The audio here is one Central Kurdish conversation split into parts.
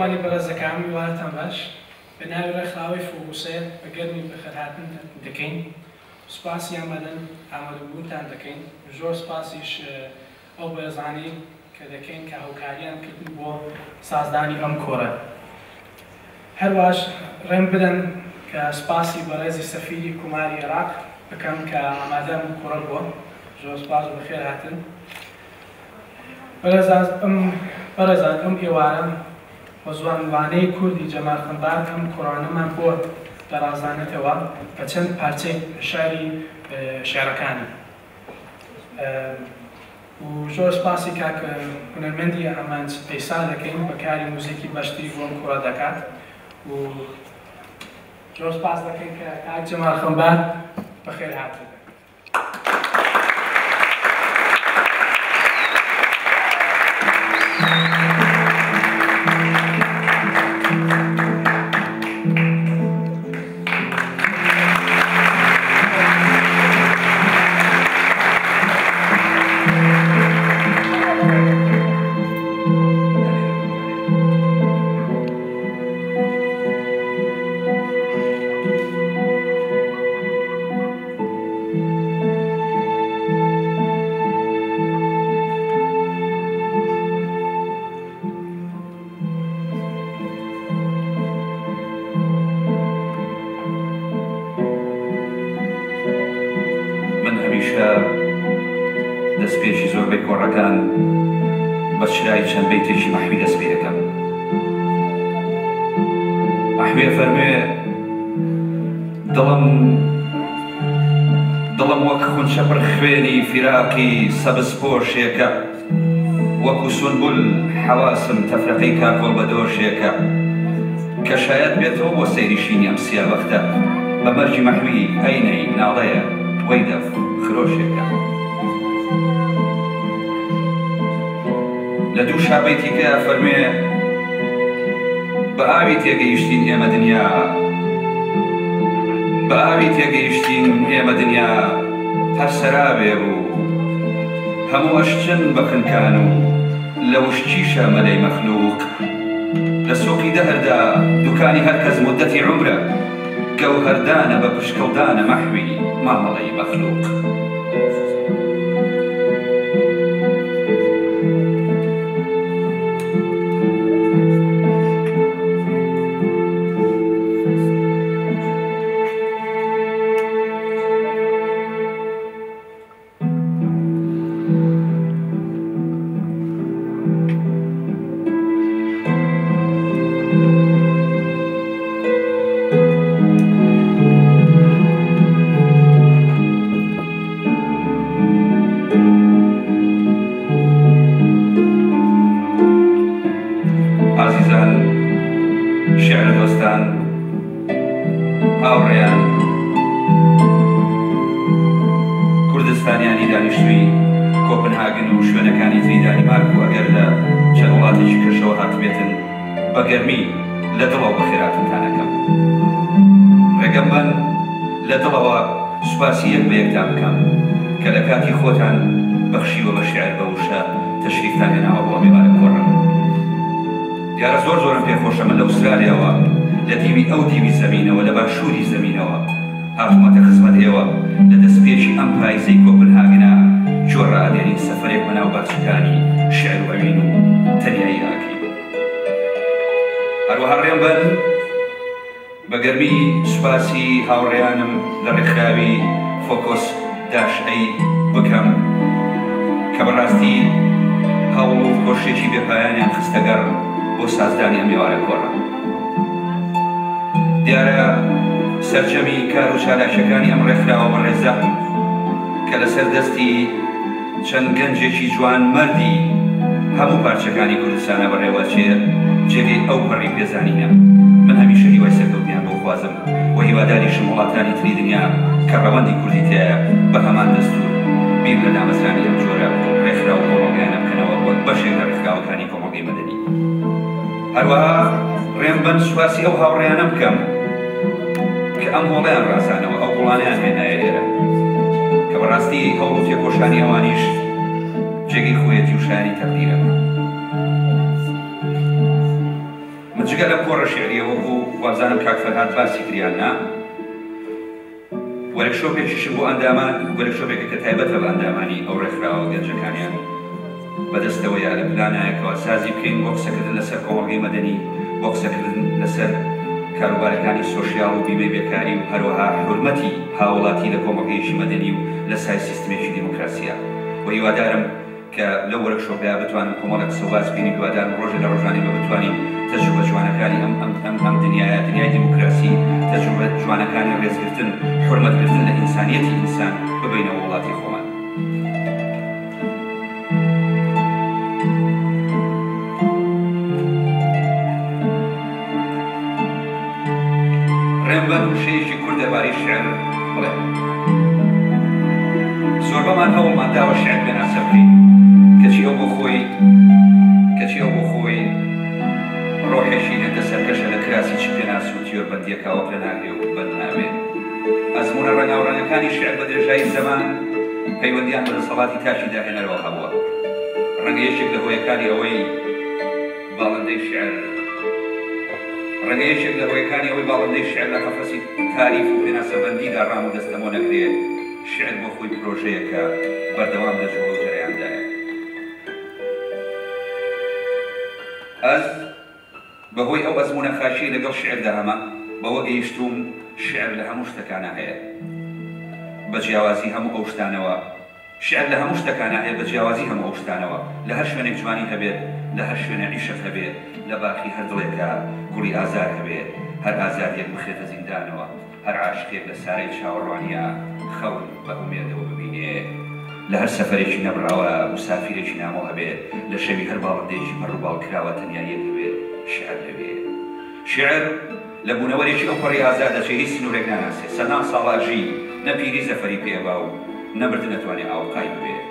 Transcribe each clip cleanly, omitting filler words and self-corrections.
میوانی بەڕێزەکان میوانتان باش بە ناوی ڕێکخراوەی فۆکوسێ بە گەرمی بەخێرهاتن دەکەین سوپاسیان بەدەن ئامادەبوونتان دەکەین زۆر سپاسیش ئەو بەرزانی کە دەکەین کە هاوکاریان کردن بۆ سازدانی ئەم کۆرە هەروەش ڕێم بدەن کە سپاسی بەڕێزی سەفیری کوماری عێراق بکەم کە ئامادەم کۆرە بووە زۆر سپاس و بەخێر هاتن بەڕێزان ئەم ئێوارەم بە زوانوانەی کوردی جەمال خەمبار ئەم کۆڕانەمان بۆ دەڕازانێتەوە بە چەند پارچەی شاری شێعرەکانی و زۆر سپاسی کاک هونەرمەندی ئەمان پەیسا دەکەین بە کاری موزیکی بەشتی بۆ ئەم کۆڕە دەکات و زۆر سپاس دەکەین کە کاک جەمال خەمبار بەخێر هاتن دەستپێکی زۆربەی کۆڕەکان بە شرای چەند بەیتێکی مەحوی دەست پێ دەکەم. مەحوێ فەرموێ دڵم وەک خونچەپڕ خوێنی فیراقی سەبز پۆشێکە وەکو سونبول حەواسم تەفرەقەی کاکۆڵ بە دۆشێکە کە شایەت بێتەوە بۆ سەیری شینی ئەم سیاوەختە بە مەرجی مەحوی ئەینەی ناڵەیە وەی دەف خرۆشێکە. لە دوو شابەیتیکە فەرموێ بە ئاوی تێگەیشتین ئێمە دنیا بە ئاوی تێگەیشتین ئێمە دنیا هەر سەرابێ بوو هەموو ئەشچن بە خنکان و لە وشتیشە مەلەی مەخلووق لە سۆقی دەهردا دوکانی هەرکەس مودەتی عومرە گەوهەردانە بە پشکەڵدانە مەحوی مامەڵەی مەخلووق. شعر دۆستان هاوڕێیان کوردستانیانی دانیشتووی کۆپنهاگن و شوێنەکانی تری دانیمارک و ئەگەر لە چەند وڵاتێکی کەشەوە هاتبێتن بە گەرمی لە دڵەوە بەخێراتتانەکەم ڕێگەم بن لە دڵەوە سوپاسی یەک بە یەکتان بکەم کە لە کاتی خۆتان بەخشیوە بە شێعر بە وشە تەشریفتان هێناوە بۆ میوانە کۆڕە. دیارە زۆرم پێخۆشە من لە ئوسترالیاوە لە دیوی ئەو دیوی زەمینەوە لە باشووری زەمینەوە هاتوومەتە خزمەت ئێوە لە دەستپێشی ئەم پایزەی کۆپنهاگنە جۆڕە ئادێنی سەفەرێک بەناو باچەکانی شێعر و ئەوین و تەنیایی ئاکەین. هەروەها ڕێم بن بە گەرمی سوپاسی هاوڕێیانم لە ڕێکخراوی فۆکۆس داشئەی بکەم کە بەڕاستی هەوڵ و کۆشێکی بێپایانیان خستەگەڕ بۆ سازدانی ئەم ئێوارە کۆڕە. دیارە سەرجەمی کار و چالاشەکانی ئەم ڕێکخراوە بەڕێزە کە لەسەر دەستی چەند گەنجێکی جوان مەردی هەموو پارچەکانی کوردستانە بەڕێوەچێ جێگەی ئەو پەڕی پێزانینە. من هەمیشە هیوای سەرکەوتنیان بۆ خوازم و هیواداریشم وڵاتانی تری دنیا کە ڕەوەندی کوردی تایە بە هەمان دەستور بیر لە دامەزرانی ئەم جۆرە ڕێکخرا و کۆمەڵگەیانە بکەنەوە وەک بەشێک لە ڕێکخراوەکانی کۆمەڵگەی مەدەنی. هەروەها ڕێم بن سوپاسی ئەو هاوڕێیانە بکەم کە ئەم هۆڵیان ڕازانەوە ئەو گوڵانیان هێنایە ئێرە کە بەڕاستی هەوڵ و تێکۆشانی ئەوانیش جێگەی خۆیەتی و شایانی تەقدیرە. بجگە لەم کۆڕە شێعریە وەکو وابزانم کاک فەرهاد باسی کریاننا وەرکشۆپێکیشم بۆ ئەندامان وەرکشۆپێکە کە تایبەتە بە ئەندامانی ئەو ڕێکخراوە گەنجەکانیان بەدەستەوەیە لە پلانایەکەوە سازی بکەین بۆ قسەکردن لەسەر کۆمەڵگەی مەدەنی بۆ قسەکردن لەسەر کاروبارەکانی سۆشیاڵ و بیمەی بێکاری و هەروەها حورمەتی هاوڵاتی لە کۆمەڵگەیەکی مەدەنی و لە سای سیستمێکی دیموکراسیە و هیوادارم کە لەو وەرکشۆپەیە بتوانم کۆمەڵێک قسە و باس بکەین هیوادارم ڕۆژێ لە ڕۆژانێ بە بتوانین تەجروبە جوانەکانی ئەم دنیایە دنیای دیموکراسی تەجروبە جوانەکانی ڕێزگرتن حورمەتگرتن لە ئینسانیەتی ئینسان ببینەوە وڵاتی خۆمان. ڕێمبەر وشەیەکی کورد دەربارەی شێعر بڵێ زۆر بەمان هەوڵمان داوە شێعر بێناسە بکەین کەچی ئەو بۆ خۆی ڕۆحێکی هێندە سەرکەشە لە کراسی چ پێناس و تیۆربەندیەکەوە پێ ناگرێ و بەند نابێت. ئەزمونە ڕەنگاوڕەنگەکانی شێعر بە درێژایی زەمان پەیوەندیان بە دەسەڵاتی تاشی داهێنەرەوە هەبووە. ڕەنگە یەکێک لە هۆیەکانی ئەوەی باڵندەی شێعر لە قەفەسی تاریف و پێناسەبەندیدا ڕام و دەستەمۆ نەکرێت. شێعر بۆ خۆی پرۆژەیەکە بەردەوام لە جوڵ و جەرەیاندایە. ئەس بەهۆی ئەو ئەزمونە خاشی لەگەڵ شێعردا هەمە بەوە گەیشتوم شێعر لە هەموو شتەکانە هەیە بە جیاوازی هەموو ئەو شتانەوە. شێعر لە هەموو شتەکانە هەیە بە جیاوازی هەموو ئەو شتانەوە. لە هەر شوێنێک جوانی هەبێت، لە هەر شوێنە عیشق هەبێت، لە باخی هەر دڵێکە گوڵی ئازار هەبێت، هەر ئازاریەک بخرێتە زیندانەوە، هەر عاشقێک لە سارەی چاوەڕوانیە خەون بە ئومێدەوە ببینێ، لە هەر سەفەرێکی نەبراوە مسافرێکی نامۆ هەبێت، لە شەوی هەر باڵندەیەکی پەڕووباڵ کراوە تەنیاییەک هەبێت. شێعر لەبێت. شێعر لە بوونەوەرێکی ئەو پەڕی ئازادە چێ هیچ سنوورێک ناناسێت. سەدان ساڵاژی نەپیری زەفەری پێبا و نەمرد نەتوانێت ئاوقای ببێت.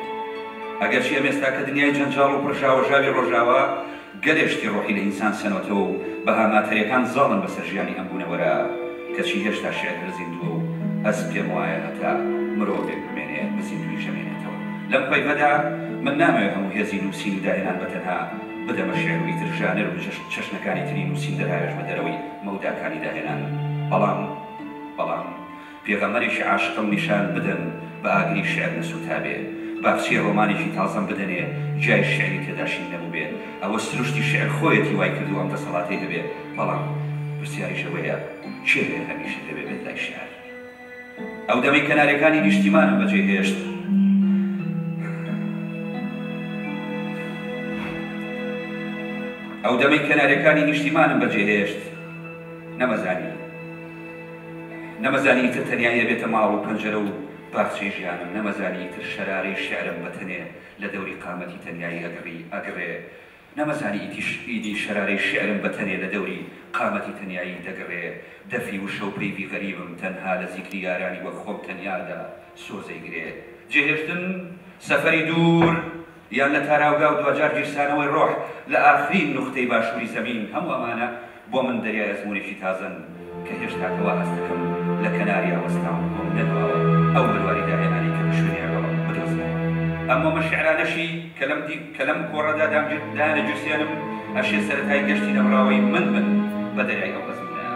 ئەگەر چی ئێستا کە دنیای جەنجاڵ و پڕژاوەژاوی ڕۆژاوە گەلێشتی ڕۆحی لە ئینسان سەنۆتەوە و بەهاماتەریەکان زاڵن بەسەر ژیانی ئەم بوونەوەرە کەچی هێشتا شێعر زیندووە و ئەس پێم وایە هەتا مرۆڤێک بمێنێت بزیندوی ژەمێنێتەوە. لەم پەیوەدا من نامەوێت هەموو هێزی نووسین و داهێنان بەتەنها بدەمە شێعری تر ژانر و چەشنەکانی تری نووسین دەرهاوێش بە دەرەوەی مەوداکانی داهێنان. بەڵام پێغەمبەرێکی عاشقم نیشان بدەن بە ئاگری شێعر نەسووتا بێت. باخچی ڕۆمانێکی تازەم بدەنێ جای شێعری تێداشین نەبوو بێت. ئەوە سروشتی شێعر خۆیەتی وای کردو ئەم دەسەڵاتی هەبێت. بەڵام پرسیاریش ئەوەیە چێ هەمیشە دەبێت بێت لای شێعر. ئەو دەمەی کەنارەکانی نیشتیمانم بەجێهێشت ئەو دەمەی کەنارەکانی نیشتیمانم بەجێهێشت نەمەزانی تر تەنیایە بێتە ماڵ و پەنجەرە و باخچەی ژیانم. نەمەزانی تر شەرارەی شێعرم بەتەنێ لە دەوری قامەتی تەنیایی ئەگەڕێ. نەمەزانی ئیدی شەرارەی شێعرم بەتەنێ لە دەوری قامەتی تەنیایی دەگەڕێ. دەفی و شەوپەیوی غەریبم تەنها لە زیکری یارانی وەک خۆم تەنیادا سۆزەی گرێ. جێهێشتن سەفەری دوور یان لە تاراوگا و دوجار گیرسانەوەی ڕۆح لە ئاخرین نوختەی باشووری زەمین هەموو ئەمانە بۆ من دەریای ئەزمونێکی تازەن کە هێشتاکەوە هەست دەکەم لە کەناری ئاوەستان بۆم نەدواوە ئەو بەرواری داهێنانی کە بشوێنیەوە بدۆزمەوە. ئەمە مەشعرانەشی کە لەم کۆڕەدا دانە جووسیانم ئەشێ سەرەتای گەشتی نەبراوەی من بە دەریای ئەو ئەزمونە.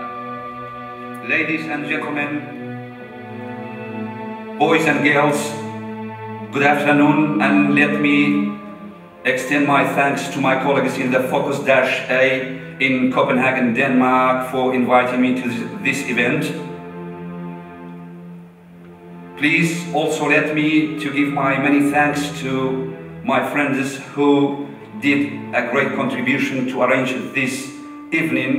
Ladies and gentlemen, boys and girls, good afternoon, and let me extend my thanks to my colleagues in the Focus-A in Copenhagen, Denmark, for inviting me to this event. Please also let me to give my many thanks to my friends who did a great contribution to arrange this evening.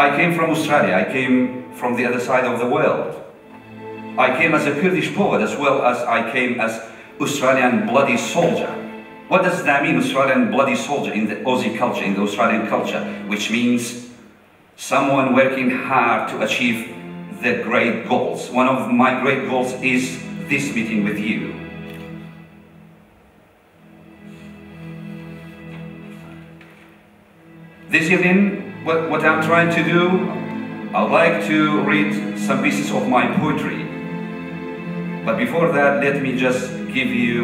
I came from Australia, I came from the other side of the world. I came as a Kurdish poet as well as I came as Australian bloody soldier. What does that mean, Australian bloody soldier, in the Aussie culture, in the Australian culture? Which means someone working hard to achieve the great goals. One of my great goals is this meeting with you. This evening, what I'm trying to do, I'd like to read some pieces of my poetry. But before that, let me just give you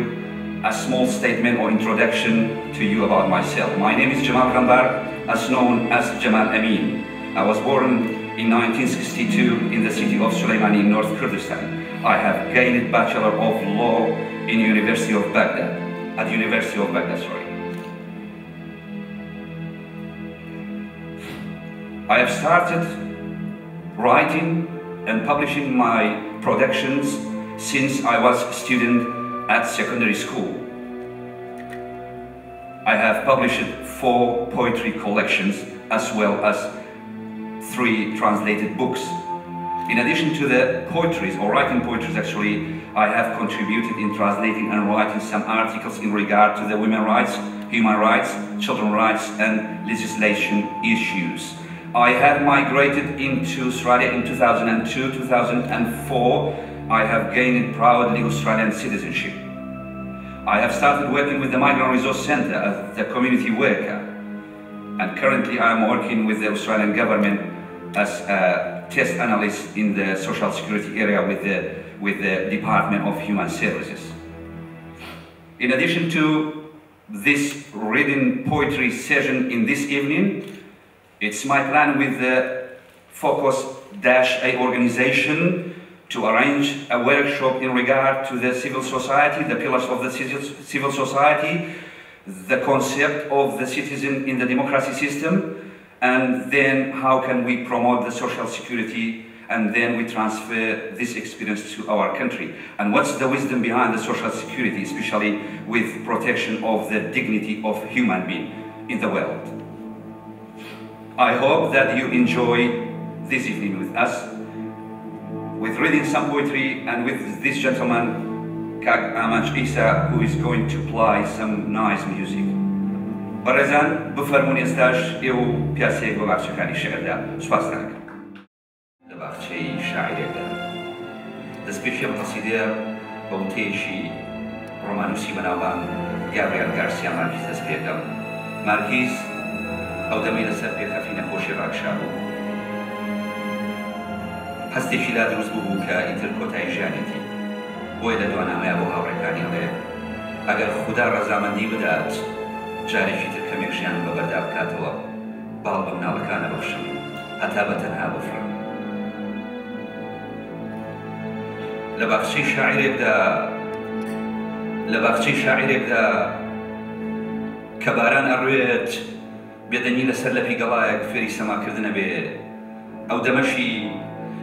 a small statement or introduction to you about myself. My name is Jamal Ghambar, as known as Jamal Amin. I was born in 1962 in the city of Suleimani in North Kurdistan. I have gained Bachelor of Law in University of Baghdad, at University of Baghdad, sorry. I have started writing and publishing my productions since I was a student at secondary school. I have published 4 poetry collections as well as 3 translated books. In addition to the poetries, or writing poetries actually, I have contributed in translating and writing some articles in regard to the women's rights, human rights, children's rights and legislation issues. I have migrated into Australia in 2002, 2004. I have gained proudly Australian citizenship. I have started working with the Migrant Resource Centre as the community worker. And currently I am working with the Australian government as a test analyst in the social security area with the Department of Human Services. In addition to this reading poetry session in this evening, it's my plan with the Focus-A organization to arrange a workshop in regard to the civil society, the pillars of the civil society, the concept of the citizen in the democracy system, and then how can we promote the social security, and then we transfer this experience to our country. And what's the wisdom behind the social security, especially with protection of the dignity of human being in the world. I hope that you enjoy this evening with us, with reading some poetry, and with this gentleman, Kak Amanj Isa, who is going to play some nice music. برزان بفرمونی استاش ئێو پیاسەیەک بۆ باخچەکانی شێعردا سوپاس دەکەم. لە باخچەی شاعیرێکدا دەستپێشی ئەم قەسیدە بە وتەیەکی ڕۆمانوسی بەناوبانگ گابریێل گارسیا مارکیز دەست پێ دەکەم. مارکیز ئەو دەمەی لەسەر پێخەفی نەخۆشی ڕاکشا بوو. هەستێکی لا دروست بوو کە ئیتر کۆتایی ژیانێتی. بۆیە لە دوانامەیە بۆ هاوڕێکانی ئەڵێ ئەگەر خودا ڕەزامەندی بدات جارێکی تر کەمێک ژیان بەبەردا بکاتەوە باڵ بە مناڵەکانە بەخشم هەتا بەتەنها بفڕن. لە باخچەی شاعیرێکدا کە باران ئەڕوێت بێدەنی لەسەر لەپی گەڵایەک فێری سەماکردنە بێ ئەو دەمەشی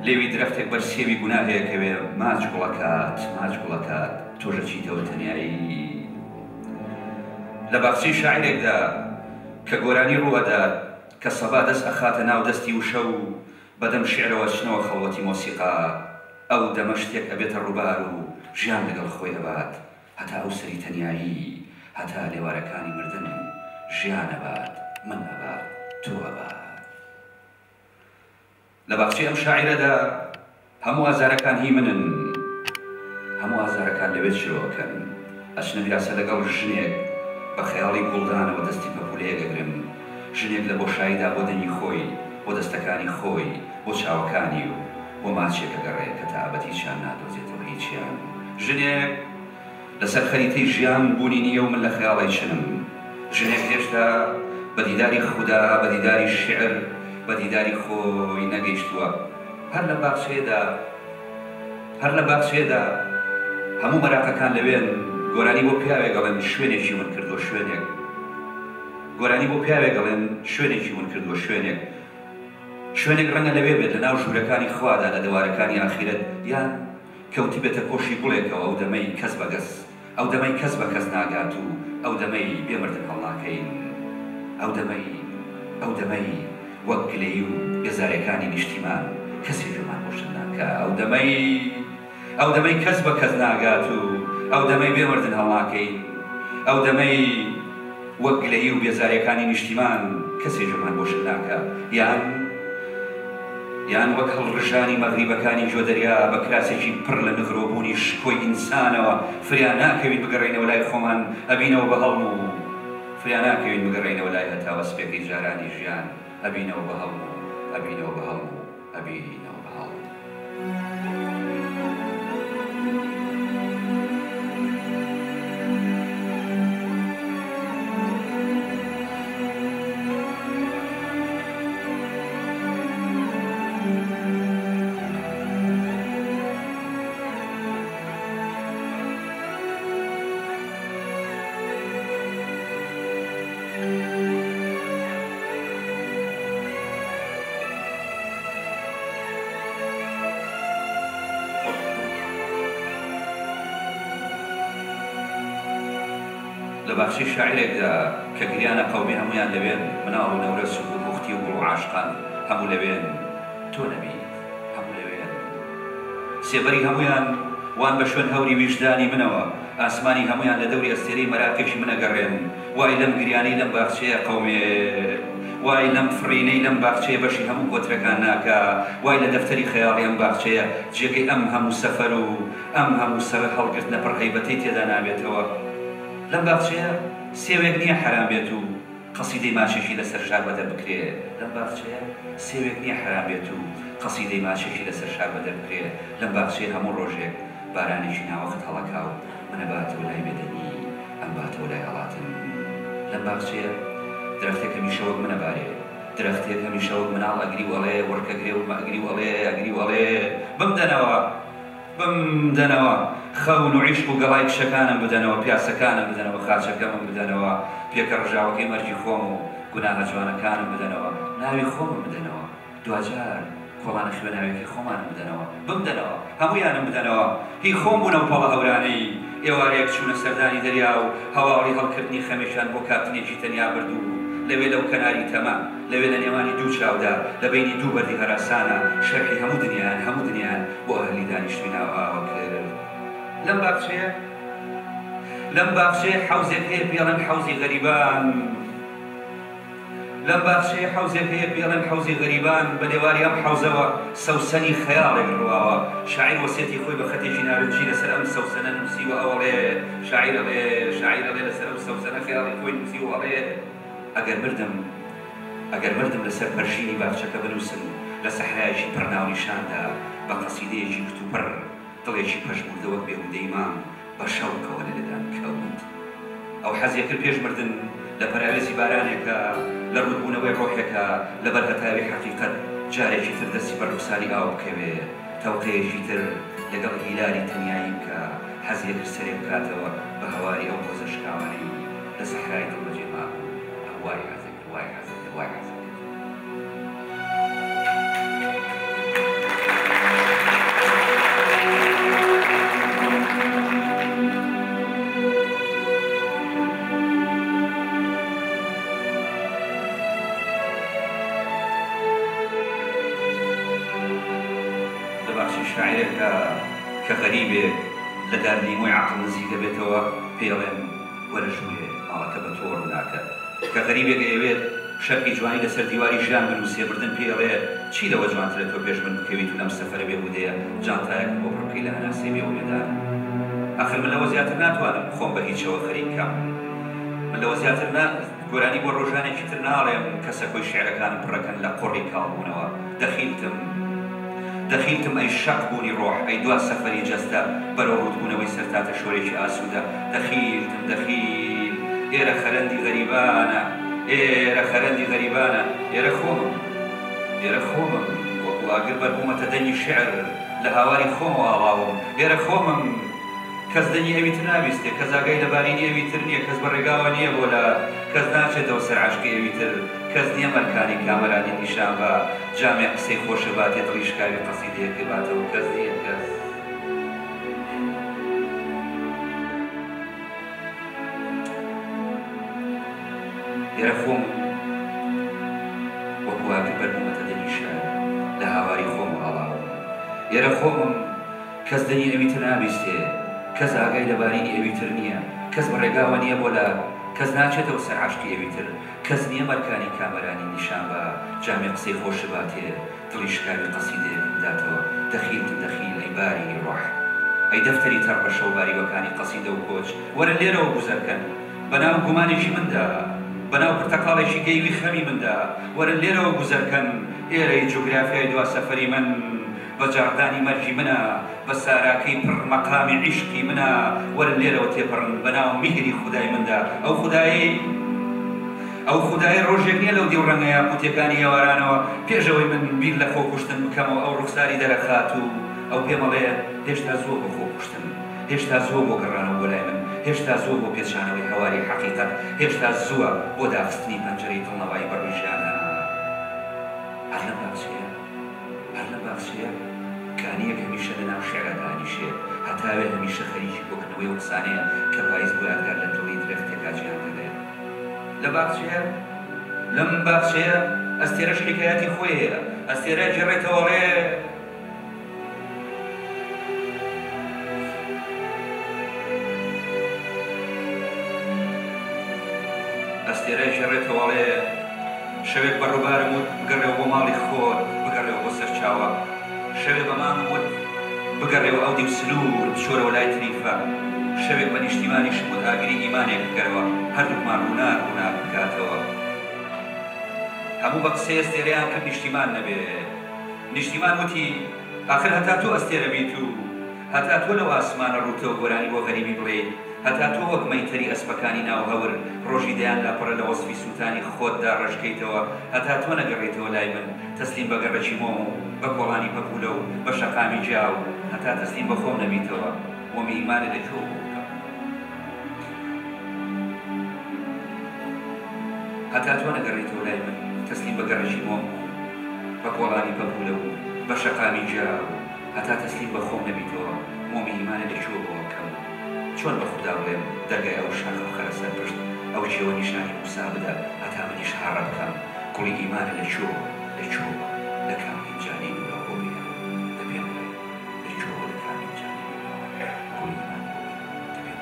لێوی درەختێک بەرسێوی گوناهەیەکەوێ ماچ گوڵەکات تۆژە چیتەوە تەنیایی. لە باخچەی شاعیرێکدا کە گۆرانی ڕووەدات کە سەبا دەست ئەخاتە ناو دەستی وشە و بەدەم شعرەوە چنەوە خەڵوەتی مۆسیقا ئەو دەمە شتێک ئەبێتە ڕووبار و ژیان لەگەڵ خۆی ئەبات هەتا ئەو سەری تەنیایی هەتا لێوارەکانی مردن ژیان ئەبات من ئەبات تۆ ئەبات. لە باخچەی ئەم شاعیرەدا هەموو ئازارەکان هی منن، هەموو ئازارەکان لەوێت شرۆکەن ئەچنە بیراسە لەگەڵ ژنێک بە خەیاڵی گوڵدانەوە دەستی پەپولەیەگەگرم، ژنێک لە بۆشاییدا بۆ دەنی خۆی، بۆ دەستەکانی خۆی، بۆ چاوەکانی و بۆ ماچێکە گەڕێت کە تا ئەبەت هیچیان نادۆزێتەوە هیچیان. ژنێک لەسەر خەریتەی ژیان بوونی نییە و من لە خەیاڵی چنم. ژنێک هێشتا بە دیداری خودا، بە دیداری شعر، بە دیداری خۆی نەگەیشتووە. هەر لە باخچەیەدا هەموو مەراقەکان لەوێن گۆرانی بۆ پیاوێک گەڵێن شوێنێکی ون کردووە شوێنێک، گۆرانی بۆ پیاوێک گەڵێن شوێنێکی ون کردووە شوێنێک ڕەنگە لەوێ بێت لە ناو ژوورەکانی خوادا لە دەوارەکانی ئاخیرەت یان کەوتی بێتە کۆشی گوڵێکەوە ئەو دەمەی کەس بەگەس، ئەو دەمەی کەس بە کەس ناگات و ئەو دەمەی بێمردن هەڵناکەین، ئەو دەمەی وەک گلەی و گەزارەکانی نیشتیمان کەسی ژەمان بۆشت ناکە، ئەو دەمەی کەس بە کەس ناگات و ئەو دەمەی بێمردن هەڵناکەین، ئەو دەمەی وەک گلەی و بێزارەکانی نیشتیمان کەسی ژەمان بۆشت ناکە، یان وەک هەڵڕژانی مەغریبەکانی جۆدەریا بە کراسێکی پڕ لە نغرۆبوونی شکۆی ئینسانەوە فریان ناکەوین بگەڕێینەوە لای خۆمان ئەبینەوە بە هەڵم و فریان ناکەوین بگەڕێینەوە لای هەتاوە سپێکەی جارانی ژیان ئەبینەوە بە هەڵم و ئەبینەوە بە هەڵم و ئەبینەوە بە هەڵم. لباخشي شاعرێک دا کە گریانە قەومی هەمویان لەوێن مناڵ و نەورە سوک و مختی و گوڵ و عاشقان هەموو لەوێن تۆ نەبی هەموو لەوێن سێبەری هەمویان وان بە شوێن هەوری ویژدانی منەوە ئاسمانی هەمویان لە دەوری ئەستێرەی مەراکێشی منەگەڕێن وای لەم گریانەی لەم باخچەیە قەومێ وای لەم فڕینەی لەم باخچەیە بەشی هەموو گۆترەکان ناکا وای لە دەفتەری خەیاڵی ئەم باخچەیە جێگەی ئەم هەموو سەفەر و ئەم هەموو سەر هەڵگرتنە پڕهەیبەتەی تێدا نابێتەوە لەم باخچەیە سێوێک نییە حرام بێت و قەسیدەی ماچێکی لەسەر شار بەدە بکرێ لەم باخچەیە سێوێک نییە حرام بێت و قەسیدەی ماچێکی لەسەر شار بەدە بکرێ لەم باخچەیە هەموو ڕۆژێک بارانێکی ناوەخت هەڵەکا و منە باتەوە لای بێدەنی ئەم باتەوە لای هەڵاتن لەم باخچەیە درەختێک هەمیشەوەک منەبارێ درەختێک هەمیشەوەک مناڵ ئەگری وەڵێ وەرکەگرێ و ئەگری وەڵێ ئەگری وەڵێ بمدەنەوە بمدەنەوە خەون و عیشق و گەڵای کشەکانم بدەنەوە پیاسەکانم بدەنەوە خاچەکەمم بدەنەوە پێکە ڕژاوەکەی مەرجی خۆم و گوناهە جوانەکانم بدەنەوە ناوی خۆمم بدەنەوە دوجار کۆڵانە خوێناوێکی خۆمانم بدەنەوە بمدەنەوە هەمویانم بدەنەوە هی خۆم بوونە و پەڵە هەورانەی ئێوارەیەک چوونە سەردانی دەریا و هەواڵی هەڵکردنی خەمێشان بۆ کاپتنێکی تەنیا بردوو لەوێ لەو کەناری تەمە لەوێ لە نێوانی دوو چاودا لە بینی دوو بەردی هەراسانە شەرحی هەموو دنیایان بۆ ئەهلی دانیشتووی ناو ئاوە کرد لەم باخچەیە حەوزێک هەیە پێڵێن حەوزی غەریبان لەم باخچەیە حەوزێک هەیە پێڵێن حەوزی غەریبان بە لێواری ئەم حەوزەوە سەوسەنی خەیاڵێک ڕواوە شاعیر وەسێتی خۆی بە خەتێکی ناوچی لەسەر ئەم سەوسەنە نووسیوە ئەوەڵێ شاعیر ئەڵێ لەسەر ئەم سەوسەنە خەیاڵی خۆی نووسیوە ئەڵێ ئەگەر مردم لەسەر پەرژینی باخچەکە بنووسن لە سەحرایەکی پڕ ناونیشاندا بە قەسیدەیەکی کتوپڕ دڵێکی پەشموردەوەک بێهودەی مام بە شەوقەوە لەدەدان کەوت ئەو حەزیە کرد پێش مردن لە پەراوێزی بارانێکە لە ڕوودبوونەوەی ڕۆحێکە لەبەر هەتاوی حەقیقەت جارێکی تر دەستی بە ڕووساری ئاو بکەوێ تەوقەیەکی تر لەگەڵ هیلاری تەنیایی بکە حەزیە کرد سەرێ بکاتەوە بە هەواری ئەو هۆزە شکاوانەی لە سەحرای دڵبەجێ مابوو وای حەزەکرد شاعرێکە کە غەریبێک لە دارنیمۆی عەقڵ نزیکە بێتەوە پێڵێن وەرە ژوورێ ماڵەکە بە تۆڕ ناکە کە غەریبێک ئەوێت شەرقی جوانی لەسەر دیواری ژیان بنووسێ بردن پێڵێ چی لەوە جوانترێت تۆ پێش من بکەویت و لەم سەفەرە بێهودەیە جانتایەک بۆ پڕکەی لە هەناسێ بێهودەدان ئاخر من لەوە زیاتر ناتوانم خۆم بە هیچەوە خەریک بکەم من لەوە زیاتر گۆرانی بۆ ڕۆژانێکی تر ناڵێم کەسە کۆی شێعرەکانم پڕەکەن لە قۆڕی کاڵبوونەوە دەخیلتم ئەی شەق بوونی ڕۆح ئەی دوا سەفەری جەستە بەرەو ڕوودبوونەوەی سەرتاتە شۆرێکی ئاسوودە دەخیل ئێرە خەرەندی غەریبانە ئێرە خۆمم وەکو ئاگر بەربوومەتە دەنگی شێعر لە هاواری خۆمەوە ئاڵاوم ئێرە خۆمم کەس دەنگی ئەویتر نابیستێ کەس ئاگای لەبارینی ئەویتر نییە کەس بەڕێگاوە نییە بۆ لە کەس ناچێتەوە سەر عاشقی ئەویتر کەس نییە مەرکانی کامەرانی نیشان بە جامێ قسەی خۆشە باتێ دڵی شکاوی قەسیدەیەکە باتەوە کەس نییە کەس ئێرە خۆم وەکو ئاگر بەربوومەتە دەنگی شێعر لە هاواری خۆم ئاڵاوم ئێرە خۆمم کەس دەنگی ئەویتر نابیستێ کەس ئاگای لەبارینی ئەویتر نییە کەس بەڕێگاوە نییە بۆ لە کەس ناچێتەوە سەر عاشقی ئەویتر کەس نییە مەرکانی کامەرانی نیشان بە جامێ قسەی خۆشە باتێ دڵی شکاوی قەسیدەیەک بداتەوە دەخیل ئەی باری ڕۆح ئەی دەفتەری تەڕ بە شەوباریوەکانی قەسیدە و کۆچ وەرە لێرەوە گوزەرکەن بەناو گومانێکی مندا بەناو پرتەقاڵێکی گەیوی خەمی مندا وەرە لێرەوە گوزەرکەن ئێرەی جوگرافیای دوا سەفەری من بە جاردانی مەرجی منە بە ساراکەی پڕمەقامی عیشقی منە وەرە لێرەوە تێپەڕن بەناو میهری خودای مندا ئەو خودای ڕۆژێک نییە لەو دیو ڕەنگە یاقوتیەکانی هێوارانەوە پێشەوەی من بیر لە خۆ کوشتن بکەمەوە ئەو ڕوخساری دەرەخات و ئەو پێمەڵێ هێشتا زۆر بۆ خۆ کوشتن هێشتا زۆر بۆ گەڕانەوە بۆ لای من هێشتا زۆر بۆ پێچانەوەی هەواری حەقیقەت هێشتا زووە بۆ داخستنی پەنجەرەی دڵنەوای بەڕوویژیانە هەر لە باخچەیە کانیەک هەمیشە لە ناو شێعرە دانیشێ هەتاوێ هەمیشە خەریکی بۆکردنەوەی ئەو قسانەیە کە پاییز بۆ یادگار لە دڵی درەختێکا لە باخچەیە لەم باخچەیە ئەستێرەش حکایەتی خۆی هەیە ئەستێرە جێڕێتەوەڵێ ئەستێرە ژێڕێتەوەڵێ شەوێک بەڕووبارم وت بگەڕێەوە بۆ ماڵی خۆت بگەڕێەوە بۆ سەرچاوە شەوێک بەمام وت بگەڕێەوە ئەو دیو سنوور بچۆرەوە لای تریفە شەوێک بە نیشتیمانیشم وت ئاگری ئیمانێک بکەرەوە هەردووکمان ڕووناک بکاتەوە هەموو بە قسەی ئەستێرەیان کرد نیشتیمان نەبێ نیشتیمان وتی ئاخر هەتا تۆ ئەستێرە بیت و هەتا تۆ لەو ئاسمانە ڕووتەوە گۆرانی بۆ غەریبی بڵێیت هەتا تۆ وەک مەیتەری ئەسپەکانی ناو هەور ڕۆژی دەیان لاپەڕە لە وەسفی سووتانی خۆتدا ڕژکەیتەوە هەتا تۆ نەگەڕێتەوە لای من تەسلیم بە گەڕەکی مۆ و بە کۆڵانی پەپولە و بە شەقامی جاو هەتا تەسلیم بە خۆم نەبیتەوە وەمی ئیمانە لەکوێ بکەم هەتا تۆ نەگەڕێتەوە لای من تەسلیم بە گەڕەکی مۆ و بە کۆڵانی پەپولە و بە شەقامی جاو هەتا تەسلیم بە خۆم نەبیتەوە وەمی ئیمانە لەکوێ بکەم چۆن بە خوددا بڵێم دەرگای ئەو شاخە و خەرە سەر پشت ئەو جێوە نیشانی موسا بدە هەتا منیش هاڕە بکەم کوڵی ئیمانە لەکوێ لە کامی جانین و لەو بۆ دەبێن بڵێ لەکوێ لە کامی جانین کوڵی ئیمان دەبێن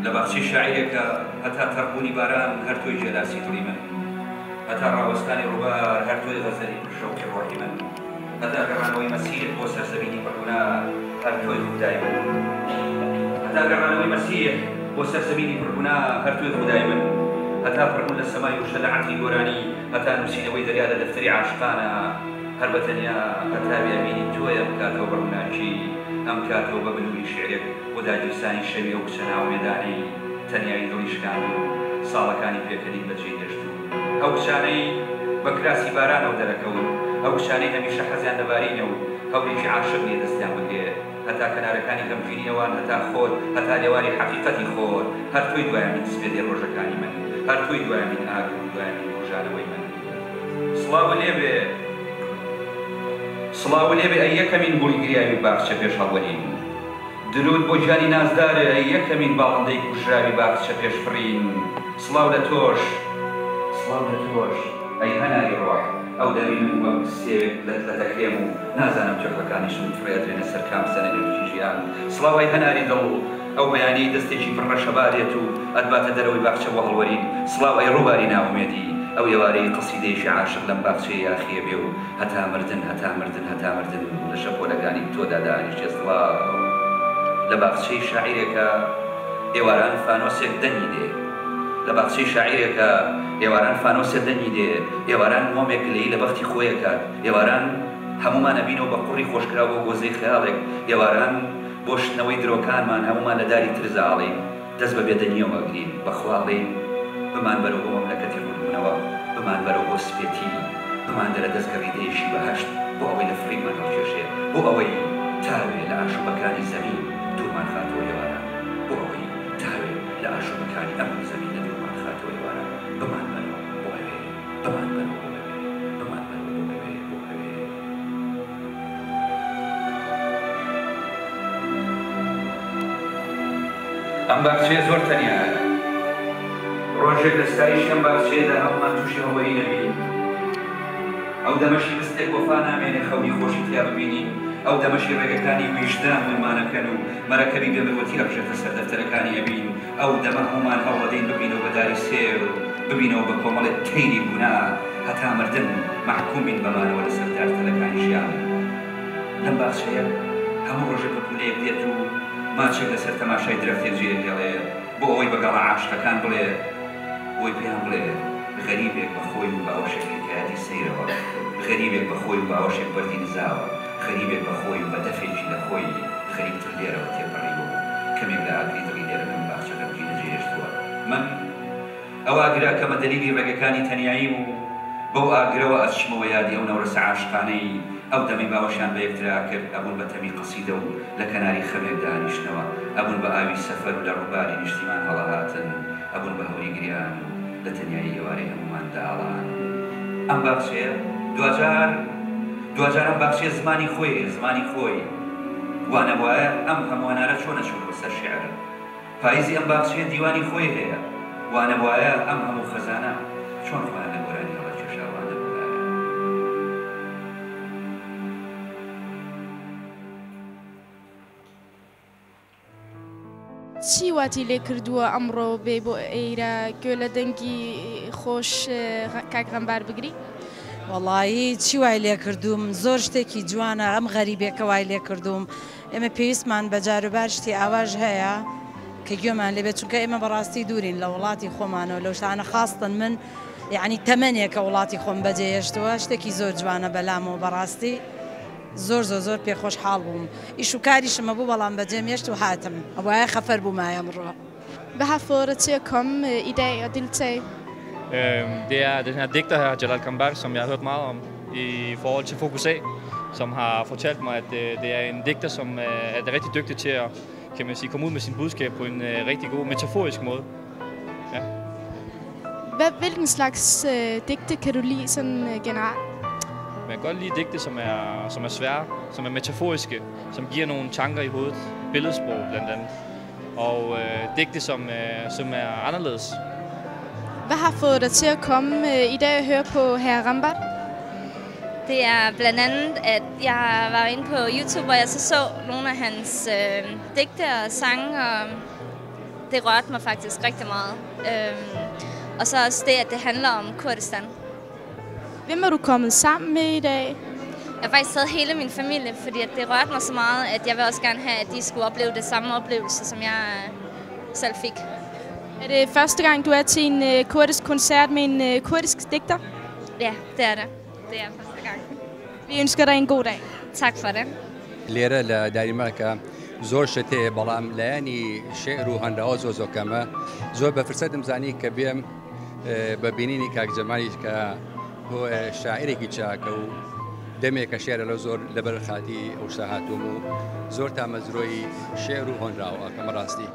لە باخچەی شاعیرێکە هەتا تەڕبوونی باران هەر تۆی جێلاسی دڵی من هەتا ڕاوەستانی ڕووبار هەر تۆی غەزەلی شەوقی ڕۆحی من هەتا گەڕانەوەی مەسیح بۆ سەرزەمینی پڕوونا هەر تۆی خودای من هەتا گەڕانەوەی مەسیح بۆ سەرزەمینی پڕوونا هەر تۆی خودای من هەتا پڕبوون لە سەمای وشە لە عەتری گۆرانی هەتا نووسینەوەی دەریا لە دەفتەری عاشقانە هەر بەتەنیا هەتاوی ئەمینی تۆیە بکاتەوە بڕووناکی ئەم کاتەوە بە بلووری شعرێک بۆ داگیرسانی شەوی ئەو کچە ناو مێدانی تەنیایی دڵی شکاند و ساڵەکانی پێکەنین بەجێ هێشت و ئەو کچانەی بە کراسی بارانەوە دەرەکەون ئەو کچانەی هەمیشە حەزیان لەبارینە و هەوڵێکی عاشق نیە دەستیان بگرێ هەتا کەنارەکانی غەمگینیەوان هەتا خۆت هەتا لێواری حەقیقەتی خۆت هەر تۆی دوایمین سپێدەی ڕۆژەکانی من هەر تۆی دوایمین ئاگر و دوایمین ڕۆژانەوەی من سڵاوە لێبێ سڵاو لێبێ ئەی یەکەمین گوڵی گریاوی باخچە پێش هەڵوەرین درود بۆ گیانی نازدارە ئەی یەکەمین باڵندەی کوژراوی باخچە پێشفڕین سڵاو لە تۆش ئەی هەناری ڕۆح ئەو دەمین وە سێوێک لە دەکرێم و نازانم چۆکەکانیشم فرێدرێنە سەر کام سەنەرێکی ژیان سڵاو ئەی هەناری دڵ ئەو بەیانی دەستێکی پڕەشەبارێت و ئەدباتە دەرەوەی باخچە بۆ هەڵوەرین سڵاو ئەی ڕووباری ناومێدی ئەو ێوارەی قەسیدەیەکی عاشق لەم باخچەی یاخیە بێ و هەتا مردن لە شەپۆلەکانی تۆدا دانیشتێ سڵاو لە باخچەی شاعیرێکە ئێواران فانۆسێک دەنگی دێ لە باخچەی شاعیرێکە ئێواران فانۆسێک دەنگی دێ ئێواران مۆمێک لەی لە بەختی خۆیەکات ئێواران هەمومان ئەبینەوە بە قوڕی خۆشکراوە بۆ گۆزەی خەیاڵێک ئێواران بۆ شتنەوەی درۆکانمان هەمومان لە داری ترزاڵێ دەست بە بێدەنیەوە ئەگرین بەخواڵێ بمان بەرەو بۆ مەملەکەتی ڕوونبوونەوە بمان بەرەو بۆ سپێتی بمان دەرە دەستگەڕیدەیەشی بەهەشت بۆ ئەوەی لە فریمان هەڵکێشێ بۆ ئەوەی تاوێ لە ئاشوبەکانی زەمین دوورمان خاتەوە ئێوارە بۆ ئەوەی تاوێ لە ئاشوبەکانی ئەم زەمینە دوورمان خاتەوە ئێوارە بمان بەرەوە بۆ ئەوێ بمان بەرەوە بۆ ئەوێ بمان بەرەوە بۆ ئەوێ بۆ ئەوێ ئەم باخچەیە زۆر تەنیایە ڕۆژێک لە ستایشی ئەم باخچەیەدا هەمومان تووشی هەڵوەری نەبین ئەو دەمەشی دەستێک وەفا نامێنێ خەونی خۆشی تیا ببینین ئەو دەمەشی ڕێگەکانی ویژدان منمانەکەن و مەرەکەبی بێبەوەتی ڕژێتە سەر دەفتەرەکانی ئەبین ئەو دەمە هەمومان هەوڵەدەین ببینەوە بە داری سێر ببینەوە بە کۆمەڵێک تەیری گونا هەتا مردن محکوم بین بەمانەوە لەسەر دارتەلەکانی ژیان لەم باخچەیە هەموو ڕۆژێک پەپولەیەک دێت و ماچێک لەسەر تەماشای درەختێک جێهێڵێ بۆ ئەوەی بەگەڵا عاشقەکان بڵێ بۆی پێیان بڵێ غەریبێک بەخۆی و باوەشێک حکایەتی سەیرەوە غەریبێک بەخۆی و باوەشێک بەردی نزاوە غەریبێک بەخۆی و بە دەفێکی لە خۆی غەریبتر لێرەوە تێپەڕیەوە کەمێک لە ئاگری دڵی لێرە لەم باخچە غەمگینە جێهێشتووە من ئەو ئاگرا کەمە دەلیلی ڕێگەکانی تەنیاییم و بەو ئاگرەوە ئەچمەوە یادی ئەو نەورەسە عاشقانەی ئەو دەمەی باوەشیان بە یەکترا کرد ئەبوون بە تەمی قەسیدە و لە کەناری خەمێک دانیشتنەوە ئەبوون بە ئاوی سەفەر و لە ڕووباری نیشتیمان هەڵەهاتن ئەبوون بە هەوری گریان لە تەنیایی ئێوارەی هەمومان داڵان ئەم باخچەیە دوجار ئەم باخچەیە زمانی خۆی وانە وایە ئەم هەمووانارە چۆنە چوون بەسەر شێعر پاییزی ئەم باخچەیە دیوانی خۆی هەیە وانە وایە ئەم هەموو خەزانە چۆن خوایە لە گۆرانی هەڵە کێشاوانە بوایە چی واتی لێ کردووە ئەمڕۆ بێ بۆ ئێرە گوێ لە دەنگی خۆش کاک غەمبار بگری؟ وەڵایی چی وای لێ کردوم زۆر شتێکی جوانە ئەم غەریبێکە وای لێ کردوم ئێمە پێویستمان بە جاروبار شتی ئاواژ هەیە کە گوێمان لێبێت چونکە ئێمە بەڕاستی دوورین لە وڵاتی خۆمانەوە لەو شتانە خاستن من یعنی تەمەنێکە وڵاتی خۆم بەجێهێشتووە شتێکی زۆر جوانە بەلامەوە بەڕاستی زۆر پێخۆش حاڵ بووم ئیش و کاریشمە بوو بەڵام بەجێم هێشت و هاتم ئەوایە خەفەر بوومایە ئەمڕۆ. Hvad har fået dig til at komme i dag og deltage? Det er den her digter her, Jalal Khambar, som jeg har hørt meget om i forhold til Fokus A, som har fortalt mig, at det er en digter, som er rigtig dygtig til at kan man sige, komme ud med sin budskab på en rigtig god metaforisk måde. Ja. Hvilken slags digte kan du lide sådan generelt? Men jeg kan godt lide digte, som er svære, som er metaforiske, som giver nogle tanker i hovedet, billedsprog blandt andet, og digte, som er anderledes. Hvad har fået dig til at komme i dag og høre på hr. Rambat? Det er blandt andet, at jeg var inde på YouTube, hvor jeg så nogle af hans digte og sange, og det rørte mig faktisk rigtig meget. Og så også det, at det handler om Kurdistan. Hvem er du kommet sammen med i dag? Jeg har faktisk taget hele min familie, fordi at det rørte mig så meget, at jeg vil også gerne have, at de skulle opleve det samme oplevelse, som jeg selv fik. Er det første gang, du er til en kurdisk koncert med en kurdisk digter? Ja, det er det. Det er første gang. Vi ønsker dig en god dag. Tak for det. لێرە لە داریماکە زۆر شت هەیە بەڵام لایەنی شێعر و هەنداوە زۆزۆکەمە زۆر بە فرسەتم زانی کە بێم بە بینینی کاک جەمالیش کە شاعرێکی چاکە و دەمێکە شێعرە لە زۆر لەبەر خاتی ئەو شتا هاتووم و زۆر تامەزرۆی شێعر و هۆنراوە کەمە ڕاستی.